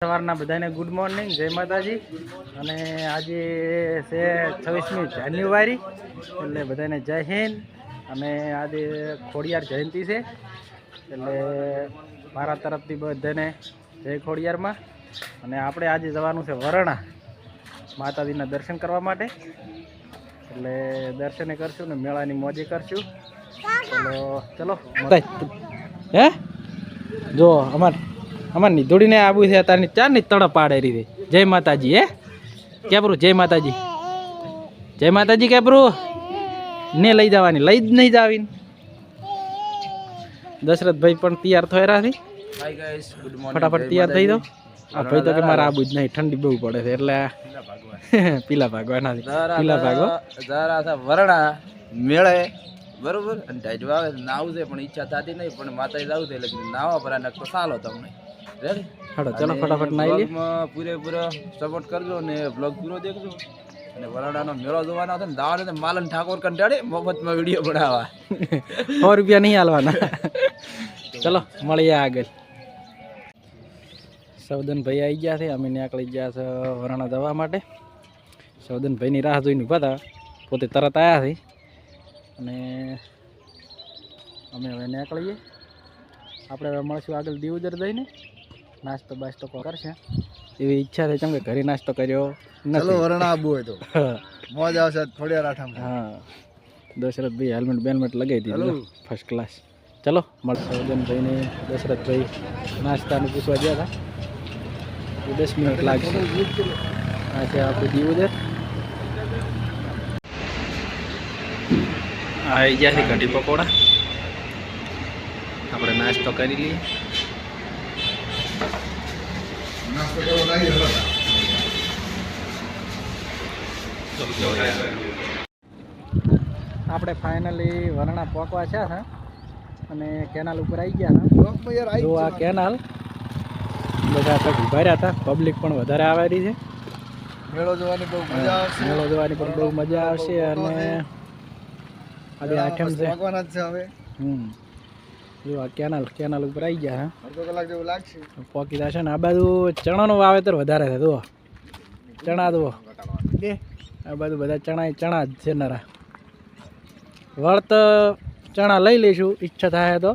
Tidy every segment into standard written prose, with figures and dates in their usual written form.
સવારના બધાને good morning, જય માતાજી. અને આજે છે 26મી જાન્યુઆરી, એટલે બધાને જય હિન્દ. અને આજે ખોડિયાર જયંતિ છે, એટલે મારા તરફથી બધાને જય ખોડિયારમાં. અને આપણે આજે જવાનું છે વરણા માતાજીના દર્શન કરવા માટે, એટલે દર્શને કરશું ને મેળાની મોજે કરશું. ચલો હે જો અમારની દોડીને આવું છે અત્યારની ચારની તડપ પાડે રહી. જય માતાજી. હે કેબરું જય માતાજી, જય માતાજી. કેબરું ને લઈ જવાની, લઈ જ નહીં જાવીને. દશરથભાઈ પણ તૈયાર થયા છે. ફટાફટ તૈયાર થઈ દો. આ ભાઈ તો કે મારે આવું જ નહીં, ઠંડી બહુ પડે છે એટલે પીલા ભાગવા પીલા ભાગો વરણા મેળે બરોબર. અને ઢાઈડવા આવે નાવું છે પણ ઈચ્છા થતી નહીં, પણ માતા જવું છે એટલે નાવા પર નકતો ચાલો તમને રેડી. હાડો ચલો ફટાફટ નાઈ લે. પૂરેપૂરો સપોર્ટ કરજો ને બ્લોગ પૂરો દેખજો. અને વરણાનો મેળો જોવાનો હતો ને દાવા ને માલન ઠાકોર કંટાળે મફતમાં વિડીયો બનાવવા. 100 રૂપિયા નહીં હાલવાના. ચલો મળીએ આગળ. સૌદનભાઈ આવી ગયા છે, અમે નીકળી ગયા છે વરણા જવા માટે. સૌદનભાઈની રાહ જોઈને ઊભા હતા, પોતે તરત આવ્યા છે. અને અમે હવે નીકળીએ. આપણે હવે મળશું આગળ દીવદર જઈને. નાસ્તો બાસ્તો કરશે એવી ઈચ્છા છે, કેમ કે ઘરે નાસ્તો કર્યો નથી. વરણા આબુ હોય તો મોજ આવશે થોડી રાઠામાં. હા, દશરથભાઈ હેલ્મેટ બેલ્મેટ લગાવી દીધું ફર્સ્ટ ક્લાસ. ચલો મળશે. સૌદનભાઈને દશરથભાઈ નાસ્તાનું પૂછવા ગયા હતા. 10 મિનિટ લાગશે. આ છે આપણું દીવદર. આવી ગયા છે કઢી પકોડા. આપણે નાસ્તો કરી લઈએ. આપણે ફાઇનલી વરણા પહોંચવા છે અને કેનાલ ઉપર આવી ગયા હતા. જો આ કેનાલ બધા તક ઉભા રહ્યા હતા. પબ્લિક પણ વધારે આવેલી છે. મેળો જોવાની બહુ મજા આવશે. મેળો જોવાની પણ બહુ મજા આવશે. અને આજે આઠમ છે હવે. જો આ કેનાલ ઉપર આવી ગયા. અડધો કલાક જેવું લાગશે પોકી જશે ને. આ બાજુ ચણાનું વાવેતર વધારે છે. જુઓ ચણા જુઓ, આ બાજુ બધા ચણા જ છે નરા. વળત ચણા લઈ લઈશું ઈચ્છા થાય તો.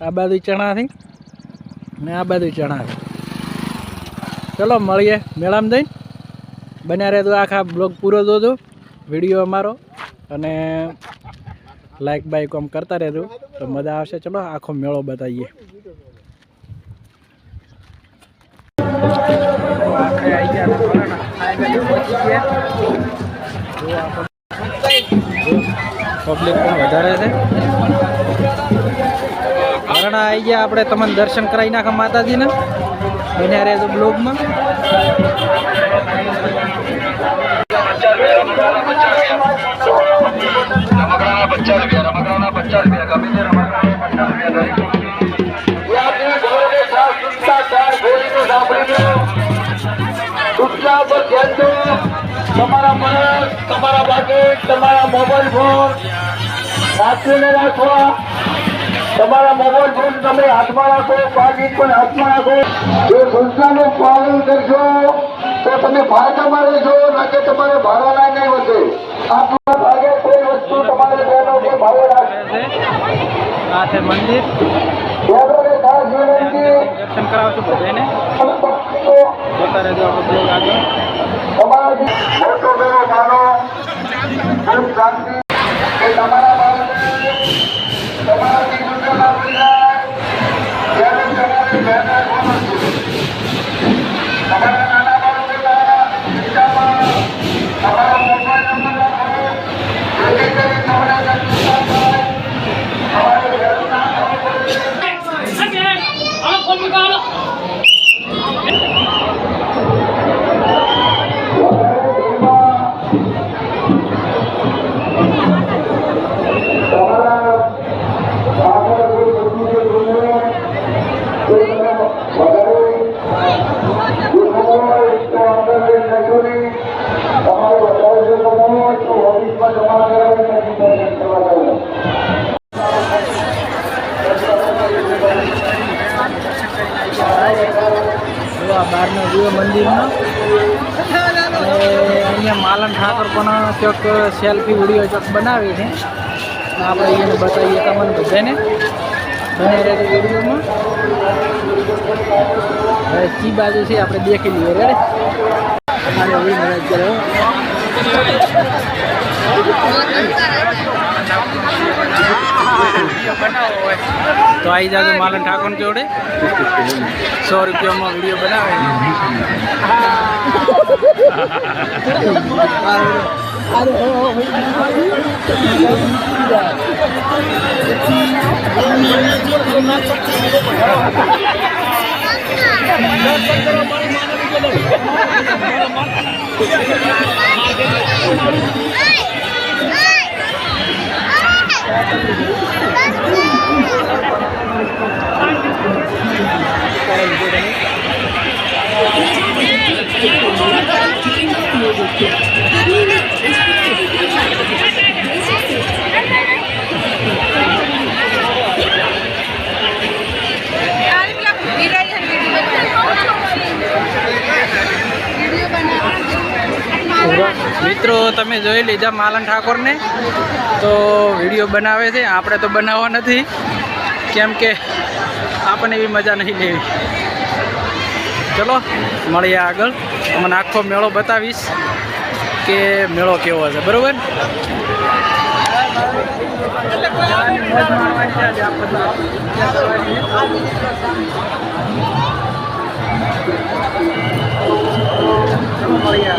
આ બાજુ ચણાથી ને આ બાજુ ચણાથી. ચલો મળીએ મેળામાં જઈને. બન્યા રહે તો આખા બ્લોગ પૂરો જોજો વિડીયો અમારો. અને લાઈક બાઈક આમ કરતા રહેજો તો મજા આવશે. ચલો આખો મેળો બતાવીએ. પબ્લિક પણ વધારે છે. વરણા આવી ગયા. આપણે તમને દર્શન કરાવી નાખા માતાજીના. બન્યા રહેજો બ્લોગમાં. તમારા મન, તમારા બાકેટ, તમારા મોબાઈલ ફોન સાચવીને રાખવા. તમારા મોબાઈલ ફોન તમે હાથમાં રાખો, બાકેટ પણ હાથમાં રાખો. જો સંસ્થાનું પાલન કરશો તો તમે ફાયદામાં રહેશો, ના કે તમારે ભાડવાના નહીં વધે. આપણા ભાગે કોઈ વસ્તુ તમારે બહેનો કે ભાડે રાખશે. આ છે મંદિર. દર્શન કરાવશું બધાને. જોતા રહેજો આપણો બ્લોગ આગળ. મોટો મેળો માનો શાંતિ તમારા તમારાથી ગુજર આપી જાય. તમારા નાના બાળકોના તમારા મોબાઈલ નંબર તમને વ્યૂ મંદિરનો. અને અહીંયા માલન ઠાકોર પણ ચોક સેલ્ફી વિડીયો ચોક બનાવે છે. આપણે એને બતાવીએ તમને બધાને બને રહે વિડીયોમાં. હવે ચી બાજુ છે આપણે દેખી લઈએ. રેડી તો આવી જાજો માલન ઠાકોર જોડે. 100 રૂપિયામાં વિડીયો બનાવે. મિત્રો તમે જોઈ લીધા માલન ઠાકોરને તો વિડીયો બનાવે છે. આપણે તો બનાવવા નથી, કેમ કે આપણને એવી મજા નહીં લેવી. ચલો મળીએ આગળ. તમને આખો મેળો બતાવીશ કે મેળો કેવો હશે. બરાબર. મળીએ.